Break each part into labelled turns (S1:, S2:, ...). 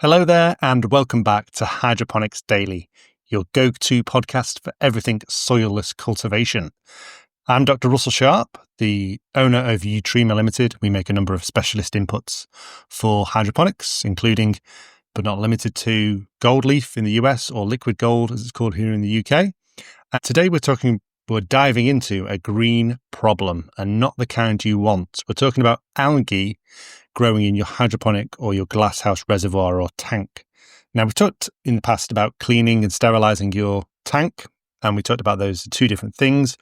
S1: Hello there, and welcome back to Hydroponics Daily, your go-to podcast for everything soilless cultivation. I'm Dr. Russell Sharp, the owner of Eutrema Limited. We make a number of specialist inputs for hydroponics, including, but not limited to, gold leaf in the US, or liquid gold as it's called here in the UK. And today we're diving into a green problem, and not the kind you want. We're talking about algae growing in your hydroponic or your glasshouse reservoir or tank. Now, we've talked in the past about cleaning and sterilizing your tank, and we talked about those two different things.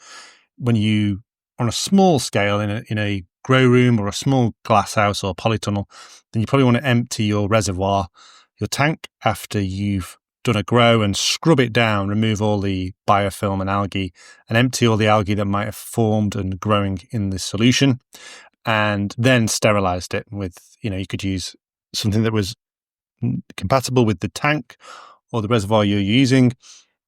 S1: When you, on a small scale, in a grow room or a small glasshouse or polytunnel, then you probably want to empty your reservoir, your tank, after you've done a grow and scrub it down, remove all the biofilm and algae, and empty all the algae that might have formed and growing in the solution, and then sterilized it with, you could use something that was compatible with the tank or the reservoir you're using,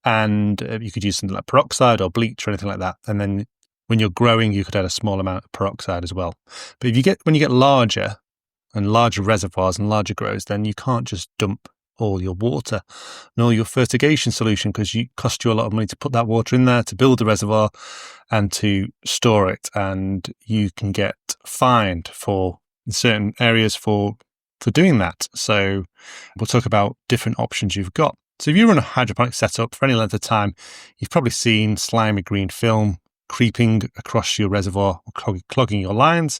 S1: and you could use something like peroxide or bleach or anything like that. And then when you're growing, you could add a small amount of peroxide as well. But when you get larger reservoirs and larger grows, then you can't just dump all your water and all your fertigation solution, because it costs you a lot of money to put that water in there, to build the reservoir and to store it. And you can get fined for in certain areas for doing that. So we'll talk about different options you've got. So if you run a hydroponic setup for any length of time, you've probably seen slimy green film creeping across your reservoir or clogging your lines.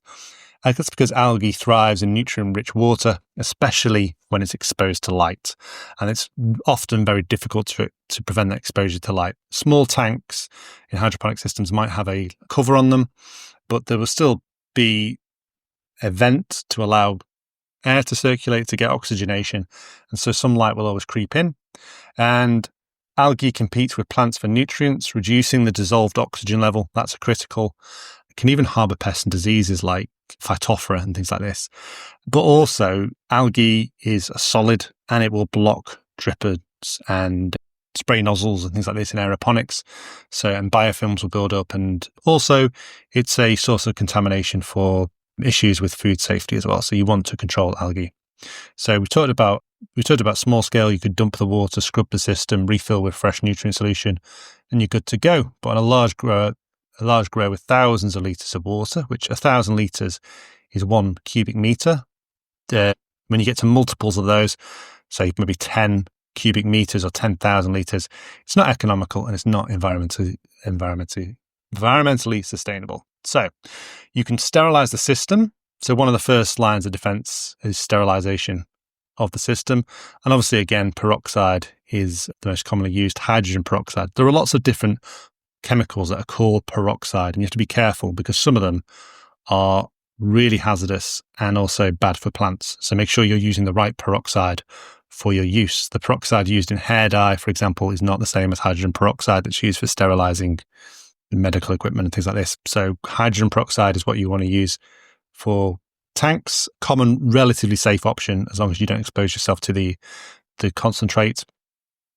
S1: That's because algae thrives in nutrient-rich water, especially when it's exposed to light. And it's often very difficult to prevent that exposure to light. Small tanks in hydroponic systems might have a cover on them, but there will still be a vent to allow air to circulate to get oxygenation. And so some light will always creep in. And algae competes with plants for nutrients, reducing the dissolved oxygen level. That's critical. It can even harbour pests and diseases like Phytophthora and things like this. But also, algae is a solid, and it will block drippers and spray nozzles and things like this in aeroponics. And biofilms will build up, and also it's a source of contamination for issues with food safety as well. So you want to control algae. So we talked about small scale. You could dump the water, scrub the system, refill with fresh nutrient solution, and you're good to go. But on a large grow with thousands of litres of water, which 1,000 litres is 1 cubic metre. When you get to multiples of those, so maybe 10 cubic metres or 10,000 litres, it's not economical and it's not environmentally sustainable. So you can sterilise the system. So one of the first lines of defence is sterilisation of the system. And obviously, again, peroxide is the most commonly used, hydrogen peroxide. There are lots of different chemicals that are called peroxide, and you have to be careful because some of them are really hazardous and also bad for plants. So make sure you're using the right peroxide for your use. The peroxide used in hair dye, for example, is not the same as hydrogen peroxide that's used for sterilising medical equipment and things like this. So hydrogen peroxide is what you want to use for tanks. Common, relatively safe option as long as you don't expose yourself to the concentrate.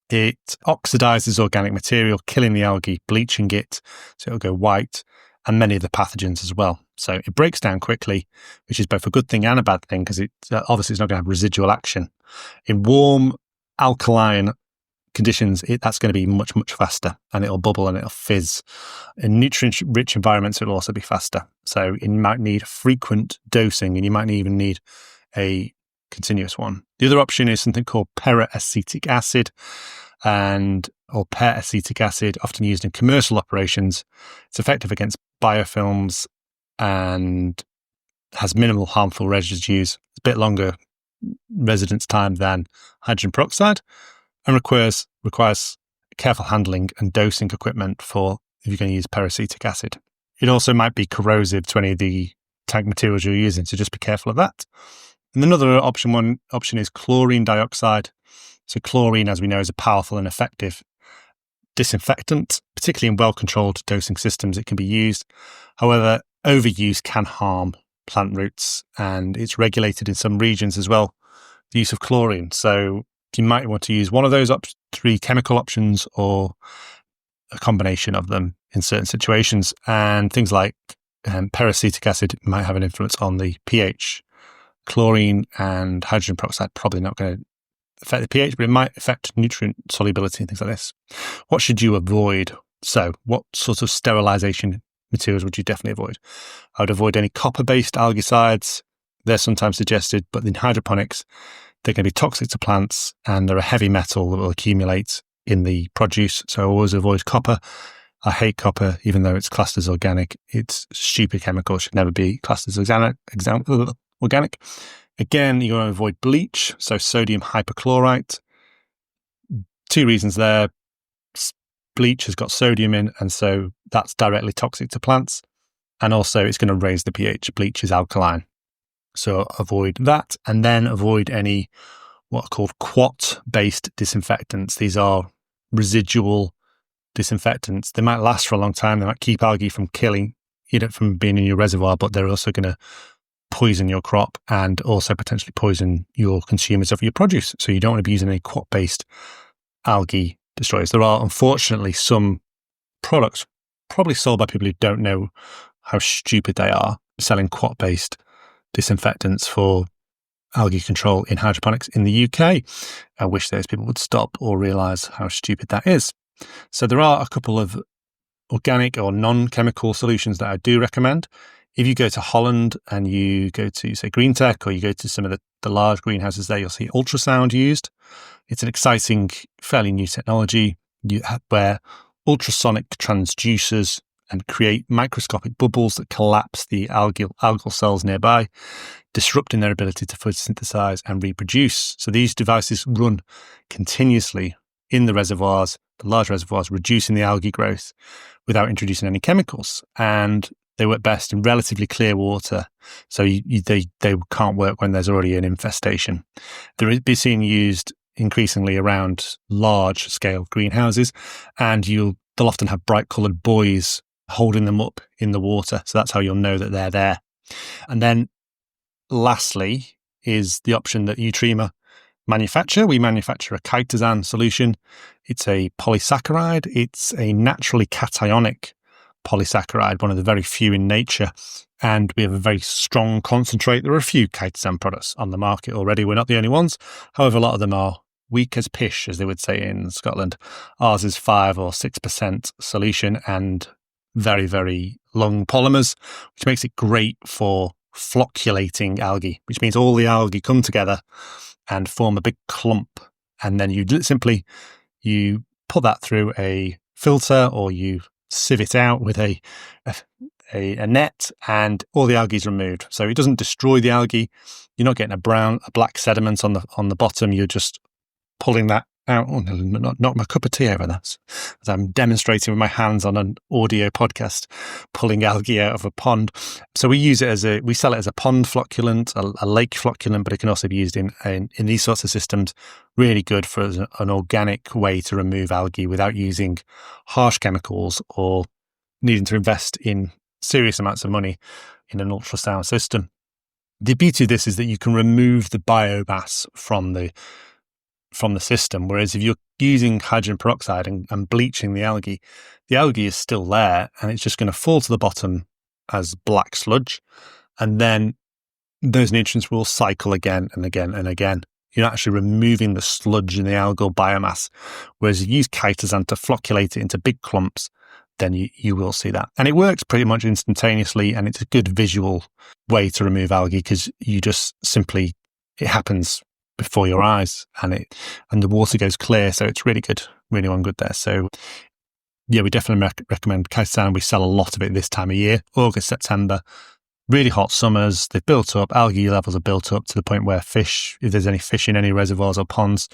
S1: It oxidizes organic material, killing the algae, bleaching it, so it'll go white, and many of the pathogens as well. So it breaks down quickly, which is both a good thing and a bad thing, because obviously it's not going to have residual action. In warm, alkaline conditions, that's going to be much, much faster, and it'll bubble and it'll fizz. In nutrient-rich environments, it'll also be faster. So you might need frequent dosing, and you might even need a continuous one. The other option is something called peracetic acid, or peracetic acid, often used in commercial operations. It's effective against biofilms and has minimal harmful residues, a bit longer residence time than hydrogen peroxide, and requires careful handling and dosing equipment for if you're going to use peracetic acid. It also might be corrosive to any of the tank materials you're using, so just be careful of that. And another option is chlorine dioxide. So chlorine, as we know, is a powerful and effective disinfectant, particularly in well-controlled dosing systems. It can be used. However, overuse can harm plant roots, and it's regulated in some regions as well, the use of chlorine. So you might want to use one of those 3 chemical options or a combination of them in certain situations. And things like peracetic acid might have an influence on the pH. Chlorine and hydrogen peroxide probably not going to affect the pH, but it might affect nutrient solubility and things like this. What should you avoid? So what sort of sterilisation materials would you definitely avoid? I would avoid any copper-based algicides. They're sometimes suggested, but in hydroponics, they're going to be toxic to plants and they're a heavy metal that will accumulate in the produce. So I always avoid copper. I hate copper, even though it's classed as organic. It's a stupid chemical. It should never be classed as organic. Again, you're going to avoid bleach, so sodium hypochlorite. Two reasons there. Bleach has got sodium in, and so that's directly toxic to plants. And also, it's going to raise the pH. Bleach is alkaline. So avoid that, and then avoid any what are called quat-based disinfectants. These are residual disinfectants. They might last for a long time. They might keep algae from killing, from being in your reservoir, but they're also going to poison your crop and also potentially poison your consumers of your produce. So you don't want to be using any quat-based algae destroyers. There are, unfortunately, some products probably sold by people who don't know how stupid they are, selling quat-based disinfectants for algae control in hydroponics in the UK. I wish those people would stop or realise how stupid that is. So there are a couple of organic or non-chemical solutions that I do recommend. If you go to Holland and you go to, say, Green Tech, or you go to some of the large greenhouses there, you'll see ultrasound used. It's an exciting, fairly new technology where ultrasonic transducers and create microscopic bubbles that collapse the algal cells nearby, disrupting their ability to photosynthesize and reproduce. So these devices run continuously in the reservoirs, the large reservoirs, reducing the algae growth without introducing any chemicals. And they work best in relatively clear water, so they can't work when there's already an infestation. They're being used increasingly around large-scale greenhouses, and they'll often have bright-coloured buoys holding them up in the water, so that's how you'll know that they're there. And then lastly is the option that Eutrema manufacture. We manufacture a chitosan solution. It's a polysaccharide. It's a naturally cationic polysaccharide, one of the very few in nature, and we have a very strong concentrate. There are a few chitosan products on the market already. We're not the only ones. However, a lot of them are weak as pish, as they would say in Scotland. Ours is 5 or 6% solution and very, very long polymers, which makes it great for flocculating algae, which means all the algae come together and form a big clump. And then you put that through a filter, or you sieve it out with a net, and all the algae is removed. So it doesn't destroy the algae. You're not getting a black sediment on the bottom. You're just pulling that out. Oh, not my cup of tea over that. As I'm demonstrating with my hands on an audio podcast, pulling algae out of a pond. So we sell it as a pond flocculant, a lake flocculant, but it can also be used in these sorts of systems. Really good for an organic way to remove algae without using harsh chemicals or needing to invest in serious amounts of money in an ultrasound system. The beauty of this is that you can remove the biomass from the system, whereas if you're using hydrogen peroxide and bleaching the algae is still there, and it's just going to fall to the bottom as black sludge, and then those nutrients will cycle again and again and again. You're not actually removing the sludge in the algal biomass, whereas if you use chitosan to flocculate it into big clumps, then you will see that. And it works pretty much instantaneously, and it's a good visual way to remove algae because you just simply, it happens before your eyes, and the water goes clear, so it's really good, really one good there. So yeah, we definitely recommend chitosan. We sell a lot of it this time of year, August, September, really hot summers. They've built up, algae levels are built up to the point where if there's any fish in any reservoirs or ponds,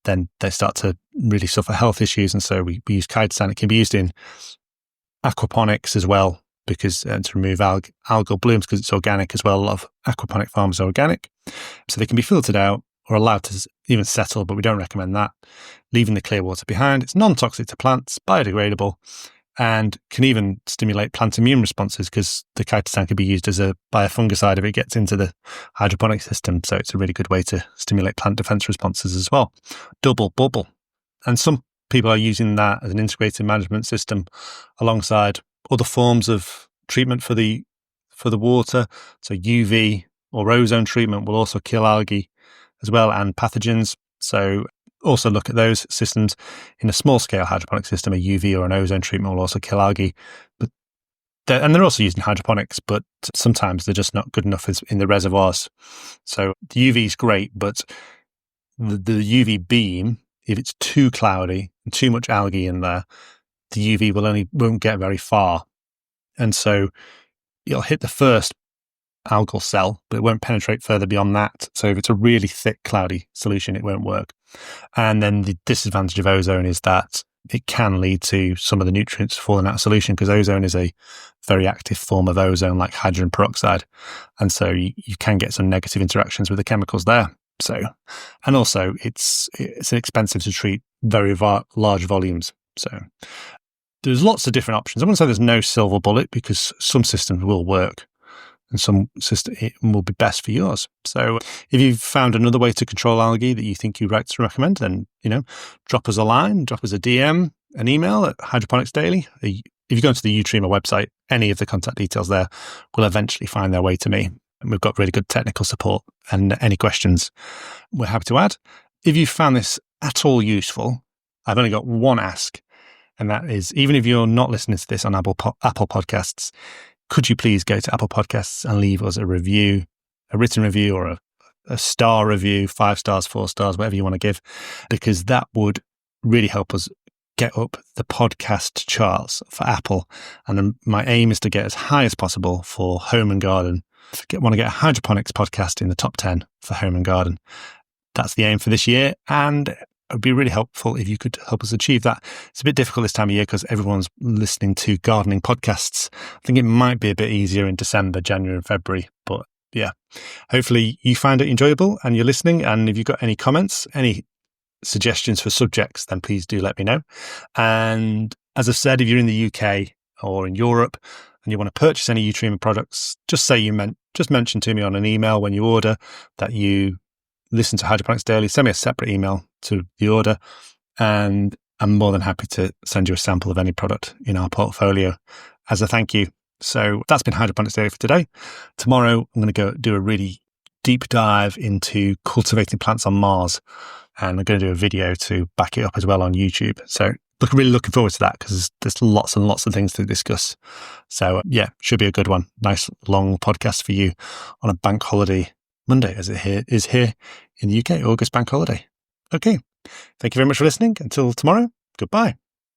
S1: then they start to really suffer health issues. And so we use chitosan. It can be used in aquaponics as well, because to remove algal blooms, because it's organic as well. A lot of aquaponic farms are organic, so they can be filtered out or allowed to even settle, but we don't recommend that. Leaving the clear water behind. It's non-toxic to plants, biodegradable, and can even stimulate plant immune responses, because the chitosan can be used as a biofungicide if it gets into the hydroponic system. So it's a really good way to stimulate plant defense responses as well. Double bubble. And some people are using that as an integrated management system alongside other forms of treatment for the water. So UV or ozone treatment will also kill algae as well, and pathogens. So also look at those systems. In a small scale hydroponic system, a UV or an ozone treatment will also kill algae. But they're also used in hydroponics, but sometimes they're just not good enough in the reservoirs. So the UV is great, but the UV beam, if it's too cloudy and too much algae in there, the UV won't get very far. And so it'll hit the first algal cell, but it won't penetrate further beyond that. So if it's a really thick, cloudy solution, it won't work. And then the disadvantage of ozone is that it can lead to some of the nutrients falling out of solution, because ozone is a very active form of ozone, like hydrogen peroxide. And so you can get some negative interactions with the chemicals there. So, and also it's expensive to treat very large volumes. So there's lots of different options. I wouldn't say there's no silver bullet, because some systems will work and some system it will be best for yours. So if you've found another way to control algae that you think you'd like to recommend, then, drop us a line, drop us a DM, an email at Hydroponics Daily. If you go into the Eutrema website, any of the contact details there will eventually find their way to me. And we've got really good technical support, and any questions we're happy to add. If you found this at all useful, I've only got one ask, and that is, even if you're not listening to this on Apple Podcasts, could you please go to Apple Podcasts and leave us a review, a written review or a star review, 5 stars, 4 stars, whatever you want to give, because that would really help us get up the podcast charts for Apple. And then my aim is to get as high as possible for home and garden. Want to get a hydroponics podcast in the top 10 for home and garden. That's the aim for this year, and it would be really helpful if you could help us achieve that. It's a bit difficult this time of year because everyone's listening to gardening podcasts. I think it might be a bit easier in December, January and February, but yeah, hopefully you find it enjoyable and you're listening. And if you've got any comments, any suggestions for subjects, then please do let me know. And as I've said, if you're in the UK or in Europe and you want to purchase any Eutrema products, just say just mention to me on an email when you order that you listen to Hydroponics Daily. Send me a separate email to the order, and I'm more than happy to send you a sample of any product in our portfolio as a thank you. So that's been Hydroponics Daily for today. Tomorrow, I'm going to go do a really deep dive into cultivating plants on Mars, and I'm going to do a video to back it up as well on YouTube. So really looking forward to that, because there's lots and lots of things to discuss. So yeah, should be a good one. Nice long podcast for you on a bank holiday Monday, as it is here in the UK, August bank holiday. Okay. Thank you very much for listening. Until tomorrow, goodbye.